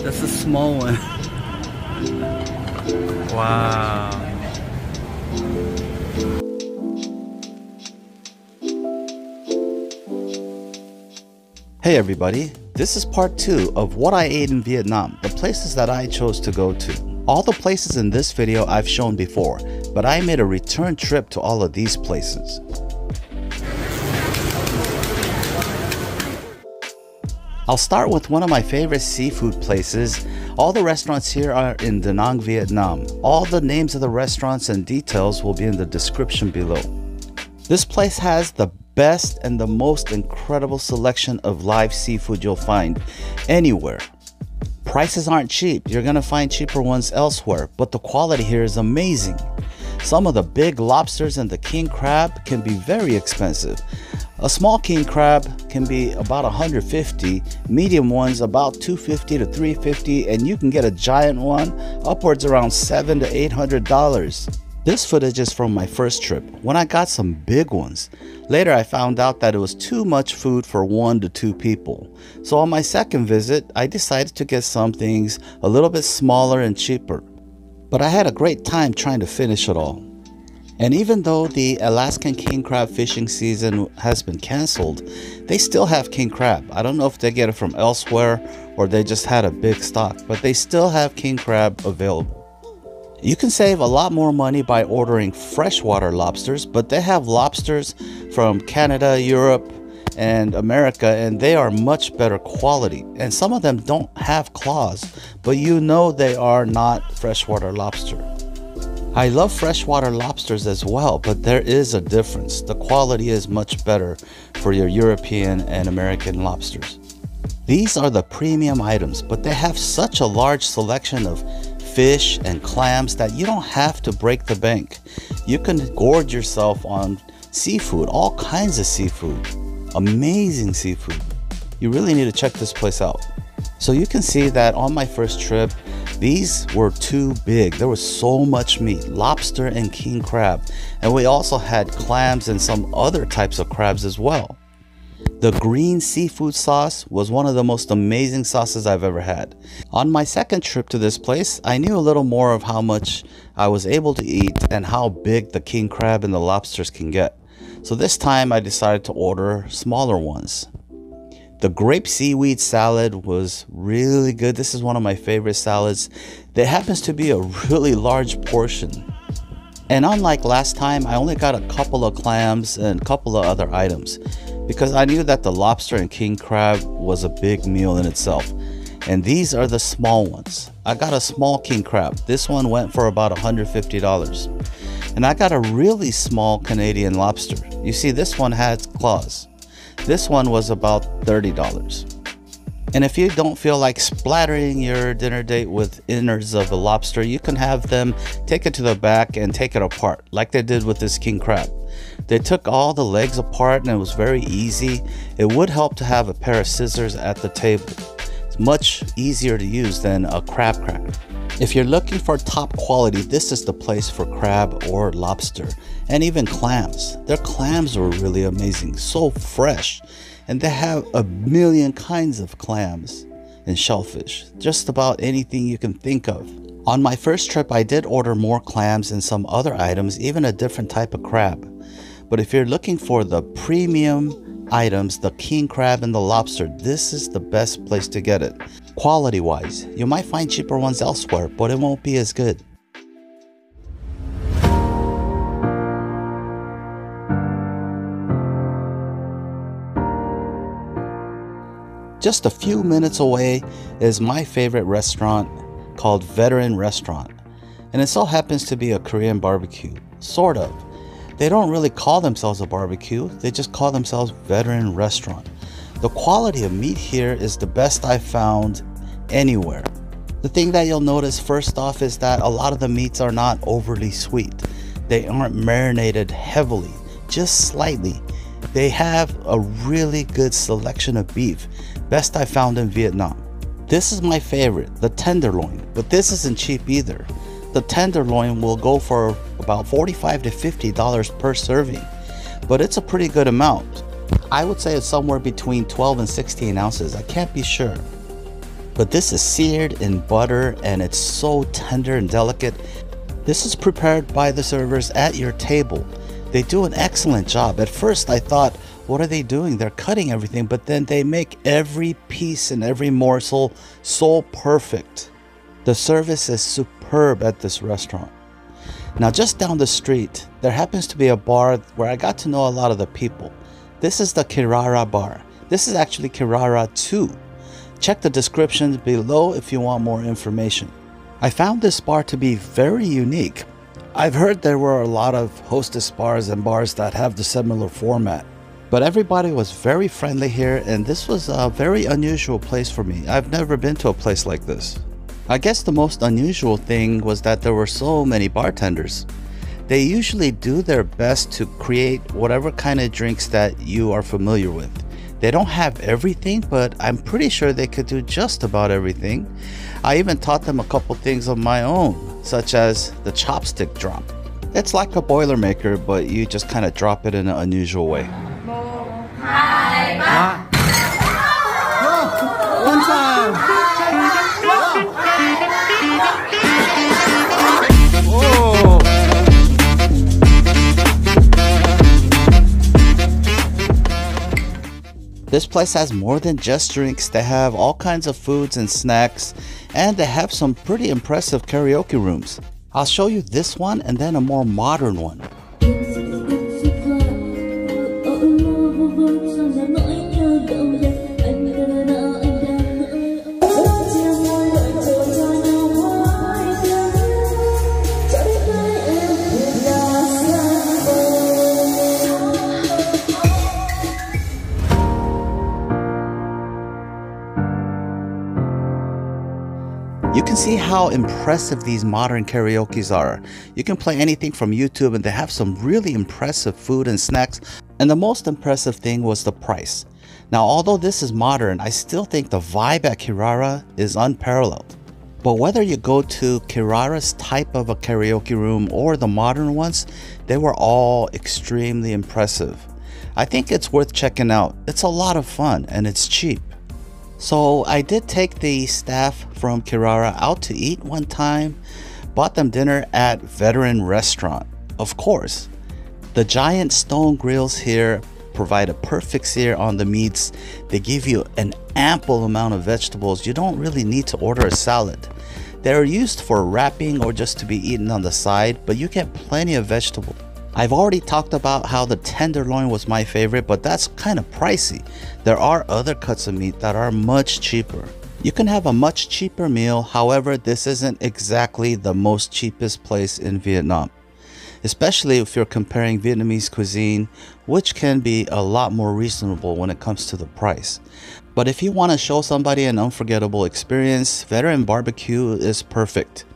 That's a small one. Wow. Hey everybody, this is part 2 of what I ate in Vietnam, the places that I chose to go to. All the places in this video I've shown before, but I made a return trip to all of these places. I'll start with one of my favorite seafood places. All the restaurants here are in Da Nang, Vietnam. All the names of the restaurants and details will be in the description below. This place has the best and the most incredible selection of live seafood you'll find anywhere. Prices aren't cheap. You're gonna find cheaper ones elsewhere, but the quality here is amazing. Some of the big lobsters and the king crab can be very expensive. A small king crab can be about $150, medium ones about $250 to $350, and you can get a giant one upwards around $700 to $800. This footage is from my first trip, when I got some big ones. Later I found out that it was too much food for 1 to 2 people. So on my second visit, I decided to get some things a little bit smaller and cheaper. But I had a great time trying to finish it all. And even though the Alaskan king crab fishing season has been canceled, they still have king crab. I don't know if they get it from elsewhere or they just had a big stock, but they still have king crab available. You can save a lot more money by ordering freshwater lobsters, but they have lobsters from Canada, Europe, and America, and they are much better quality. And some of them don't have claws, but you know they are not freshwater lobster. I love freshwater lobsters as well, but there is a difference. The quality is much better for your European and American lobsters. These are the premium items, but they have such a large selection of fish and clams that you don't have to break the bank. You can gorge yourself on seafood, all kinds of seafood, amazing seafood. You really need to check this place out. So you can see that on my first trip, these were too big. There was so much meat, lobster and king crab, and we also had clams and some other types of crabs as well. The green seafood sauce was one of the most amazing sauces I've ever had. On my second trip to this place, I knew a little more of how much I was able to eat and how big the king crab and the lobsters can get. So this time I decided to order smaller ones. The grape seaweed salad was really good. This is one of my favorite salads. There happens to be a really large portion. And unlike last time, I only got a couple of clams and a couple of other items because I knew that the lobster and king crab was a big meal in itself. And these are the small ones. I got a small king crab. This one went for about $150. And I got a really small Canadian lobster. You see, this one has claws. This one was about $30. And if you don't feel like splattering your dinner date with innards of the lobster, you can have them take it to the back and take it apart, like they did with this king crab. They took all the legs apart and it was very easy. It would help to have a pair of scissors at the table. It's much easier to use than a crab cracker. If you're looking for top quality, this is the place for crab or lobster, and even clams. Their clams were really amazing, so fresh. And they have a million kinds of clams and shellfish, just about anything you can think of. On my first trip, I did order more clams and some other items, even a different type of crab. But if you're looking for the premium items, the king crab and the lobster, this is the best place to get it. Quality wise, you might find cheaper ones elsewhere, but it won't be as good. Just a few minutes away is my favorite restaurant called Veteran Restaurant. And it so happens to be a Korean barbecue, sort of. They don't really call themselves a barbecue, they just call themselves Veteran Restaurant. The quality of meat here is the best I've found anywhere. The thing that you'll notice first off is that a lot of the meats are not overly sweet. They aren't marinated heavily, just slightly. They have a really good selection of beef, best I found in Vietnam. This is my favorite, the tenderloin, but this isn't cheap either. The tenderloin will go for about $45 to $50 per serving, but it's a pretty good amount. I would say it's somewhere between 12 and 16 ounces, I can't be sure. But this is seared in butter and it's so tender and delicate. This is prepared by the servers at your table. They do an excellent job. At first I thought, what are they doing? They're cutting everything, but then they make every piece and every morsel so perfect. The service is superb at this restaurant. Now just down the street, there happens to be a bar where I got to know a lot of the people. This is the Kirara bar. This is actually Kirara 2. Check the description below if you want more information. I found this bar to be very unique. I've heard there were a lot of hostess bars and bars that have the similar format, but everybody was very friendly here, and this was a very unusual place for me. I've never been to a place like this. I guess the most unusual thing was that there were so many bartenders. They usually do their best to create whatever kind of drinks that you are familiar with. They don't have everything, but I'm pretty sure they could do just about everything. I even taught them a couple things of my own, such as the chopstick drop. It's like a Boilermaker, but you just kind of drop it in an unusual way. This place has more than just drinks. They have all kinds of foods and snacks, and they have some pretty impressive karaoke rooms. I'll show you this one and then a more modern one. You can see how impressive these modern karaokes are. You can play anything from YouTube, and they have some really impressive food and snacks. And the most impressive thing was the price. Now, although this is modern, I still think the vibe at Kirara is unparalleled. But whether you go to Kirara's type of a karaoke room or the modern ones, they were all extremely impressive. I think it's worth checking out. It's a lot of fun and it's cheap. So I did take the staff from Kirara out to eat one time, bought them dinner at Veteran Restaurant. Of course, the giant stone grills here provide a perfect sear on the meats. They give you an ample amount of vegetables. You don't really need to order a salad. They're used for wrapping or just to be eaten on the side, but you get plenty of vegetables. I've already talked about how the tenderloin was my favorite, but that's kind of pricey. There are other cuts of meat that are much cheaper. You can have a much cheaper meal, however, this isn't exactly the most cheapest place in Vietnam. Especially if you're comparing Vietnamese cuisine, which can be a lot more reasonable when it comes to the price. But if you want to show somebody an unforgettable experience, Veteran Barbecue is perfect.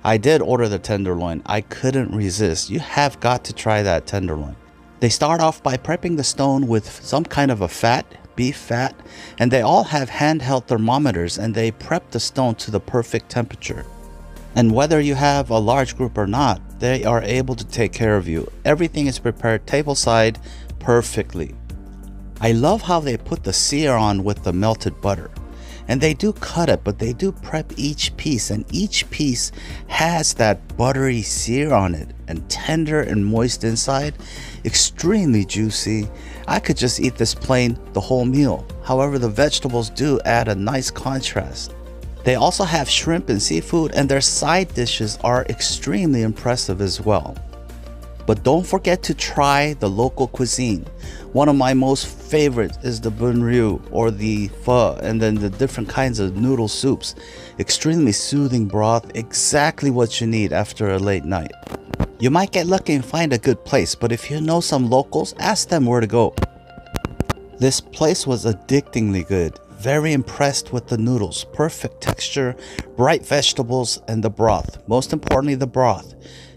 I did order the tenderloin. I couldn't resist. You have got to try that tenderloin. They start off by prepping the stone with some kind of a fat, beef fat, and they all have handheld thermometers, and they prep the stone to the perfect temperature. And whether you have a large group or not, they are able to take care of you. Everything is prepared tableside perfectly. I love how they put the sear on with the melted butter. And they do cut it, but they do prep each piece, and each piece has that buttery sear on it, and tender and moist inside, extremely juicy. I could just eat this plain the whole meal. However, the vegetables do add a nice contrast. They also have shrimp and seafood, and their side dishes are extremely impressive as well. But don't forget to try the local cuisine. One of my most favorites is the bun ryu, or the pho, and then the different kinds of noodle soups. Extremely soothing broth, exactly what you need after a late night. You might get lucky and find a good place, but if you know some locals, ask them where to go. This place was addictingly good. Very impressed with the noodles. Perfect texture, bright vegetables, and the broth. Most importantly, the broth.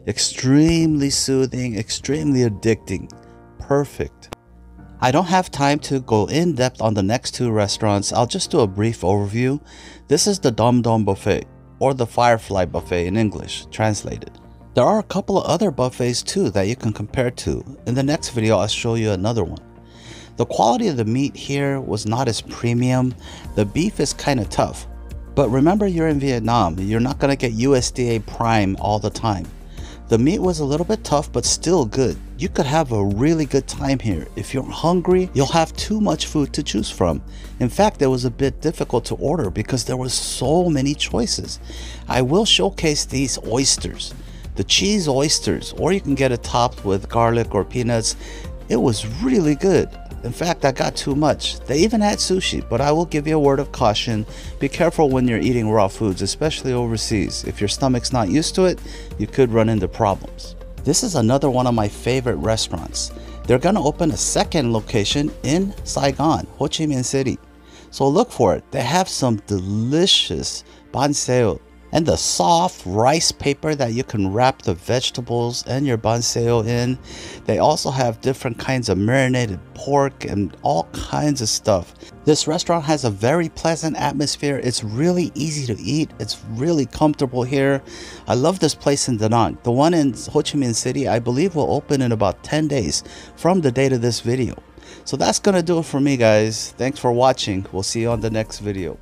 Extremely soothing, extremely addicting. Perfect. I don't have time to go in depth on the next two restaurants. I'll just do a brief overview. This is the Dom Dom Buffet, or the Firefly Buffet in English, translated. There are a couple of other buffets too that you can compare to. In the next video, I'll show you another one. The quality of the meat here was not as premium. The beef is kind of tough, But remember, you're in Vietnam. You're not going to get USDA Prime all the time. The meat was a little bit tough, but still good. You could have a really good time here. If you're hungry, you'll have too much food to choose from. In fact, it was a bit difficult to order because there was so many choices. I will showcase these oysters, the cheese oysters, or you can get it topped with garlic or peanuts. It was really good. In fact, I got too much. They even had sushi, but I will give you a word of caution. Be careful when you're eating raw foods, especially overseas. If your stomach's not used to it, you could run into problems. This is another one of my favorite restaurants. They're gonna open a second location in Saigon, Ho Chi Minh City. So look for it. They have some delicious banh xeo and the soft rice paper that you can wrap the vegetables and your banh xeo in. They also have different kinds of marinated pork and all kinds of stuff. This restaurant has a very pleasant atmosphere. It's really easy to eat. It's really comfortable here. I love this place in Da Nang. The one in Ho Chi Minh City, I believe, will open in about 10 days from the date of this video. So that's gonna do it for me, guys. Thanks for watching. We'll see you on the next video.